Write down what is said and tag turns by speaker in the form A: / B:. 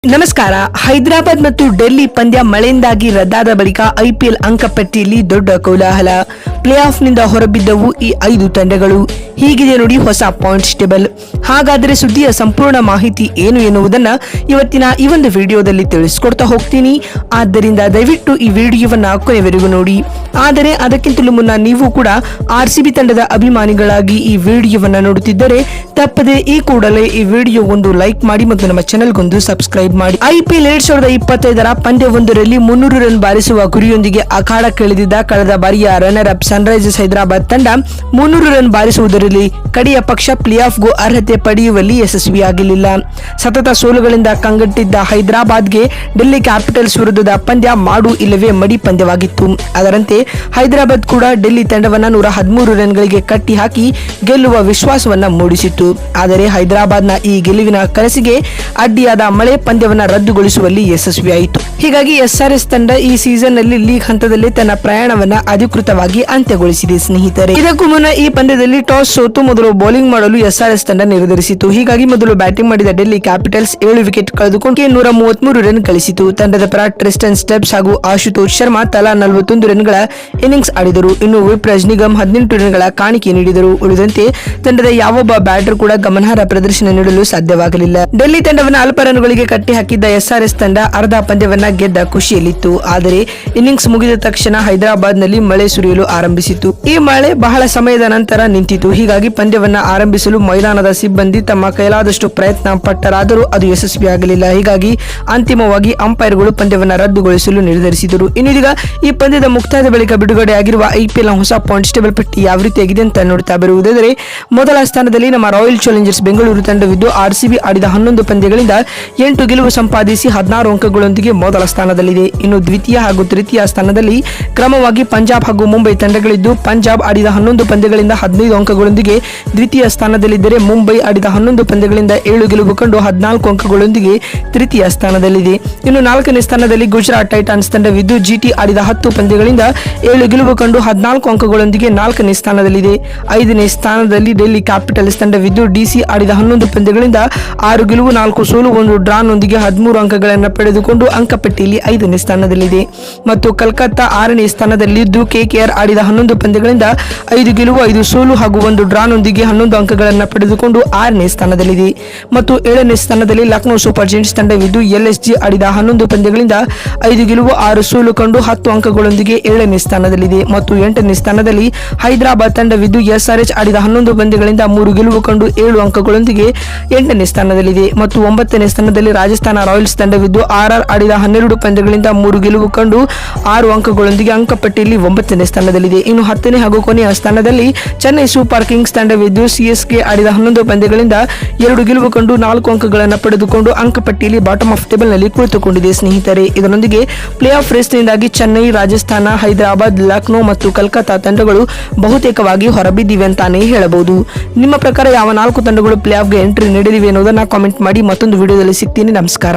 A: ನಮಸ್ಕಾರ. ಹೈದರಾಬಾದ್ ಮತ್ತು ಡೆಲ್ಲಿ ಪಂದ್ಯ ಮಳೆಯಿಂದಾಗಿ ರದ್ದಾದ ಬಳಿಕ ಐಪಿಎಲ್ ಅಂಕಪಟ್ಟಿಯಲ್ಲಿ ದೊಡ್ಡ ಕೋಲಾಹಲ. ಪ್ಲೇ ಆಫ್ನಿಂದ ಹೊರಬಿದ್ದವು ಈ 5 ತಂಡಗಳು. ಹೀಗಿದೆ ನೋಡಿ ಹೊಸ ಪಾಯಿಂಟ್ಸ್ ಟೇಬಲ್. ಹಾಗಾದರೆ ಸುದ್ದಿಯ ಸಂಪೂರ್ಣ ಮಾಹಿತಿ ಏನು ಎನ್ನುವುದನ್ನ ಇವತ್ತಿನ ಈ ಒಂದು ವಿಡಿಯೋದಲ್ಲಿ ತಿಳಿಸ್ಕೊಡ್ತಾ ಹೋಗ್ತೀನಿ. ಆದ್ದರಿಂದ ದಯವಿಟ್ಟು ಈ ವಿಡಿಯೋವನ್ನ ಕೊನೆವರೆಗೂ ನೋಡಿ. ಆದರೆ ಅದಕ್ಕಿಂತಲೂ ಮುನ್ನ ನೀವು ಕೂಡ ಆರ್ಸಿಬಿ ತಂಡದ ಅಭಿಮಾನಿಗಳಾಗಿ ಈ ವಿಡಿಯೋವನ್ನ ನೋಡುತ್ತಿದ್ದರೆ ತಪ್ಪದೆ ಈ ಕೂಡಲೇ ಈ ವಿಡಿಯೋ ಒಂದು ಲೈಕ್ ಮಾಡಿ ಮತ್ತು ನಮ್ಮ ಚಾನೆಲ್ಗೊಂದು ಸಬ್ಸ್ಕ್ರೈಬ್ ಮಾಡಿ. ಐಪಿಎಲ್ 2025ರ ಪಂದ್ಯವೊಂದರಲ್ಲಿ 300 ರನ್ ಬಾರಿಸುವ ಗುರಿಯೊಂದಿಗೆ ಅಖಾಡಕ್ಕಿಳಿದಿದ್ದ ಕಳೆದ ಬಾರಿಯ ರನ್ನರ್ ಅಪ್ ಸನ್ರೈಸರ್ಸ್ ಹೈದರಾಬಾದ್ ತಂಡ 300 ರನ್ ಬಾರಿಸುವುದರಲ್ಲಿ ಕಡೆಯ ಪಕ್ಷ ಪ್ಲೇ ಆಫ್ಗೂ ಅರ್ಹತೆ ಪಡೆಯುವಲ್ಲಿ ಯಶಸ್ವಿಯಾಗಲಿಲ್ಲ. ಸತತ ಸೋಲುಗಳಿಂದ ಕಂಗೆಟ್ಟಿದ್ದ ಹೈದರಾಬಾದ್ಗೆ ಡೆಲ್ಲಿ ಕ್ಯಾಪಿಟಲ್ಸ್ ವಿರುದ್ಧದ ಪಂದ್ಯ ಮಾಡು ಇಲ್ಲವೇ ಮಡಿ ಪಂದ್ಯವಾಗಿತ್ತು. ಅದರಂತೆ ಹೈದರಾಬಾದ್ ಕೂಡ ಡೆಲ್ಲಿ ತಂಡವನ್ನ 113 ರನ್ಗಳಿಗೆ ಕಟ್ಟಿ ಹಾಕಿ ಗೆಲ್ಲುವ ವಿಶ್ವಾಸವನ್ನ ಮೂಡಿಸಿತ್ತು. ಆದರೆ ಹೈದರಾಬಾದ್ನ ಈ ಗೆಲುವಿನ ಕನಸಿಗೆ ಅಡ್ಡಿಯಾದ ಮಳೆ ಪಂದ್ಯವನ್ನ ರದ್ದುಗೊಳಿಸುವಲ್ಲಿ ಯಶಸ್ವಿಯಾಯಿತು. ಹೀಗಾಗಿ ಎಸ್ಆರ್ಎಸ್ ತಂಡ ಈ ಸೀಸನ್ ನಲ್ಲಿ ಲೀಗ್ ಹಂತದಲ್ಲಿ ತನ್ನ ಪ್ರಯಾಣವನ್ನ ಅಧಿಕೃತವಾಗಿ ಅಂತ್ಯಗೊಳಿಸಿದೆ ಸ್ನೇಹಿತರೆ. ಇದಕ್ಕೂ ಮುನ್ನ ಈ ಪಂದ್ಯದಲ್ಲಿ ಟಾಸ್ ಸೋತು ಮೊದಲು ಬೌಲಿಂಗ್ ಮಾಡಲು ಎಸ್ಆರ್ಎಸ್ ತಂಡ ನಿರ್ಧರಿಸಿತು. ಹೀಗಾಗಿ ಮೊದಲು ಬ್ಯಾಟಿಂಗ್ ಮಾಡಿದ ಡೆಲ್ಲಿ ಕ್ಯಾಪಿಟಲ್ಸ್ 7 ವಿಕೆಟ್ ಕಳೆದುಕೊಂಡು 133 ರನ್ ಗಳಿಸಿತು. ತಂಡದ ಪರ ಟ್ರಿಸ್ಟನ್ ಸ್ಟೆಪ್ಸ್ ಹಾಗೂ ಆಶುತೋಷ್ ಶರ್ಮಾ ತಲಾ 41 ರನ್ಗಳ ಇನ್ನಿಂಗ್ಸ್ ಆಡಿದರು. ಇನ್ನು ವಿಪ್ರಜ್ ನಿಗಮ್ 18 ರನ್ಗಳ ಕಾಣಿಕೆ ನೀಡಿದರು. ಉಳಿದಂತೆ ತಂಡದ ಯಾವೊಬ್ಬ ಬ್ಯಾಟರ್ ಕೂಡ ಗಮನಾರ್ಹ ಪ್ರದರ್ಶನ ನೀಡಲು ಸಾಧ್ಯವಾಗಲಿಲ್ಲ. ಡೆಲ್ಲಿ ತಂಡವನ್ನು ಅಲ್ಪ ರನ್ಗಳಿಗೆ ಕಟ್ಟಿ ಹಾಕಿದ್ದ ಎಸ್ಆರ್ಎಸ್ ತಂಡ ಅರ್ಧ ಪಂದ್ಯವನ್ನ ಗೆದ್ದ ಖುಷಿಯಲ್ಲಿತ್ತು. ಆದರೆ ಇನ್ನಿಂಗ್ಸ್ ಮುಗಿದ ತಕ್ಷಣ ಹೈದರಾಬಾದ್ ನಲ್ಲಿ ಮಳೆ ಸುರಿಯಲು ಆರಂಭಿಸಿತು. ಈ ಮಳೆ ಬಹಳ ಸಮಯದ ನಂತರ ನಿಂತಿತು. ಹೀಗಾಗಿ ಪಂದ್ಯವನ್ನ ಆರಂಭಿಸಲು ಮೈದಾನದ ಸಿಬ್ಬಂದಿ ತಮ್ಮ ಕೈಲಾದಷ್ಟು ಪ್ರಯತ್ನ ಪಟ್ಟರಾದರೂ ಅದು ಯಶಸ್ವಿಯಾಗಲಿಲ್ಲ. ಹೀಗಾಗಿ ಅಂತಿಮವಾಗಿ ಅಂಪೈರ್ಗಳು ಪಂದ್ಯವನ್ನ ರದ್ದುಗೊಳಿಸಲು ನಿರ್ಧರಿಸಿದರು. ಇನ್ನೀಗ ಈ ಪಂದ್ಯದ ಮುಕ್ತಾಯದ ಬಳಿಕ ಬಿಡುಗಡೆಯಾಗಿರುವ ಐಪಿಎಲ್ ಹೊಸ ಪಾಯಿಂಟ್ಸ್ ಟೇಬಲ್ ಪಟ್ಟಿ ಯಾವ ರೀತಿಯಾಗಿದೆ ಅಂತ ನೋಡ್ತಾ ಬರುವುದಾದರೆ ಮೊದಲ ಸ್ಥಾನದಲ್ಲಿ ನಮ್ಮ ರಾಯಲ್ ಚಾಲೆಂಜರ್ಸ್ ಬೆಂಗಳೂರು ತಂಡವಿದ್ದು ಆರ್ಸಿಬಿ ಆಡಿದ 11 ಪಂದ್ಯಗಳಿಂದ 8 ಗೆಲುವು ಸಂಪಾದಿಸಿ 16 ಅಂಕಗಳೊಂದಿಗೆ ಮೊದಲ ಸ್ಥಾನದಲ್ಲಿದೆ. ಇನ್ನು ದ್ವಿತೀಯ ಹಾಗೂ ತೃತೀಯ ಸ್ಥಾನದಲ್ಲಿ ಕ್ರಮವಾಗಿ ಪಂಜಾಬ್ ಹಾಗೂ ಮುಂಬೈ ತಂಡಗಳಿದ್ದು ಪಂಜಾಬ್ ಆಡಿದ 11 ಪಂದ್ಯಗಳಿಂದ 15 ಅಂಕಗಳೊಂದಿಗೆ ದ್ವಿತೀಯ ಸ್ಥಾನದಲ್ಲಿದ್ದರೆ ಮುಂಬೈ ಆಡಿದ 11 ಪಂದ್ಯಗಳಿಂದ 7 ಗೆಲುವು ಕಂಡು 14 ಅಂಕಗಳೊಂದಿಗೆ ತೃತೀಯ ಸ್ಥಾನದಲ್ಲಿದೆ. ಇನ್ನು 4ನೇ ಸ್ಥಾನದಲ್ಲಿ ಗುಜರಾತ್ ಟೈಟಾನ್ಸ್ ತಂಡವಿದ್ದು ಜಿಟಿ ಆಡಿದ 10 ಪಂದ್ಯಗಳಿಂದ 7 ಗೆಲುವು ಕಂಡು 14 ಅಂಕಗಳೊಂದಿಗೆ 4ನೇ ಸ್ಥಾನದಲ್ಲಿದೆ. 5ನೇ ಸ್ಥಾನದಲ್ಲಿ ಡೆಲ್ಲಿ ಕ್ಯಾಪಿಟಲ್ಸ್ ತಂಡವಿದ್ದು ಡಿಸಿ ಆಡಿದ 11 ಪಂದ್ಯಗಳಿಂದ 6 ಗೆಲುವು 4 ಸೋಲು 1 ಡ್ರಾನೊಂದಿಗೆ 13 ಅಂಕಗಳನ್ನು ಪಡೆದುಕೊಂಡು ಅಂಕಪಟ್ಟಿಯಲ್ಲಿ 5ನೇ ಸ್ಥಾನದಲ್ಲಿದೆ. ಮತ್ತು ಕಲ್ಕತ್ತಾ 6ನೇ ಸ್ಥಾನದಲ್ಲಿದ್ದು ಕೆಕೆಆರ್ ಆಡಿದ 11 ಪಂದ್ಯಗಳಿಂದ 5 ಗೆಲುವು 5 ಸೋಲು ಹಾಗೂ 1 ಡ್ರಾನೊಂದಿಗೆ 11 ಅಂಕಗಳನ್ನು ಪಡೆದುಕೊಂಡು 6ನೇ ಸ್ಥಾನದಲ್ಲಿದೆ. ಮತ್ತು 7ನೇ ಸ್ಥಾನದಲ್ಲಿ ಲಕ್ನೋ ಸೂಪರ್ ಜೈಂಟ್ಸ್ ತಂಡವಿದ್ದು ಎಲ್ಎಸ್ಜಿ ಆಡಿದ 11 ಪಂದ್ಯಗಳಿಂದ 5 ಗೆಲುವು 6 ಸೋಲು ಕಂಡು 10 ಅಂಕಗಳೊಂದಿಗೆ 7ನೇ ಸ್ಥಾನದಲ್ಲಿದೆ. ಮತ್ತು 8ನೇ ಸ್ಥಾನದಲ್ಲಿ ಹೈದರಾಬಾದ್ ತಂಡವಿದ್ದು ಎಸ್ಆರ್ಎಚ್ ಆಡಿದ 11 ಪಂದ್ಯಗಳಿಂದ 3 ಗೆಲುವು ಕಂಡು 7 ಅಂಕಗಳೊಂದಿಗೆ 8ನೇ ಸ್ಥಾನದಲ್ಲಿದೆ. ಮತ್ತು 9ನೇ ಸ್ಥಾನದಲ್ಲಿ ರಾಜಸ್ಥಾನ ರಾಯಲ್ಸ್ ತಂಡವಿದ್ದು ಆರ್ಆರ್ ಆಡಿದ 12 ಪಂದ್ಯಗಳಿಂದ 3 ಗೆಲುವು ಕಂಡು 6 ಅಂಕಗಳೊಂದಿಗೆ ಅಂಕಪಟ್ಟಿಯಲ್ಲಿ 9ನೇ ಸ್ಥಾನದಲ್ಲಿದೆ. ಇನ್ನು 10ನೇ ಹಾಗೂ ಕೊನೆಯ ಸ್ಥಾನದಲ್ಲಿ ಚೆನ್ನೈ ಸೂಪರ್ ಕಿಂಗ್ಸ್ ತಂಡವಿದ್ದು ಸಿಎಸ್ಕೆ ಆಡಿದ 11 ಪಂದ್ಯಗಳಿಂದ 2 ಗೆಲುವು ಕಂಡು 4 ಅಂಕಗಳನ್ನು ಪಡೆದುಕೊಂಡು ಅಂಕಪಟ್ಟಿಯಲ್ಲಿ ಬಾಟಮ್ ಆಫ್ ಟೇಬಲ್ ನಲ್ಲಿ ಕುಳಿತುಕೊಂಡಿದೆ ಸ್ನೇಹಿತರೆ. ಇದರೊಂದಿಗೆ ಪ್ಲೇ ಆಫ್ ರೇಸ್ನಿಂದಾಗಿ ಚೆನ್ನೈ, ರಾಜಸ್ಥಾನ, ಹೈದರಾಬಾದ್, ಲಕ್ನೋ ಮತ್ತು ಕಲ್ಕತ್ತಾ ತಂಡಗಳು ಬಹುತೇಕವಾಗಿ ಹೊರಬಿದ್ದಿವೆ ಅಂತಾನೆ ಹೇಳಬಹುದು. ನಿಮ್ಮ ಪ್ರಕಾರ ಯಾವ 4 ತಂಡಗಳು ಪ್ಲೇ ಆಫ್ಗೆ ಎಂಟ್ರಿ ನೀಡಲಿವೆ ಅನ್ನೋದನ್ನ ಕಾಮೆಂಟ್ ಮಾಡಿ. ಮತ್ತೊಂದು ವಿಡಿಯೋದಲ್ಲಿ ಸಿಗ್ತೀನಿ. ನಮಸ್ಕಾರ.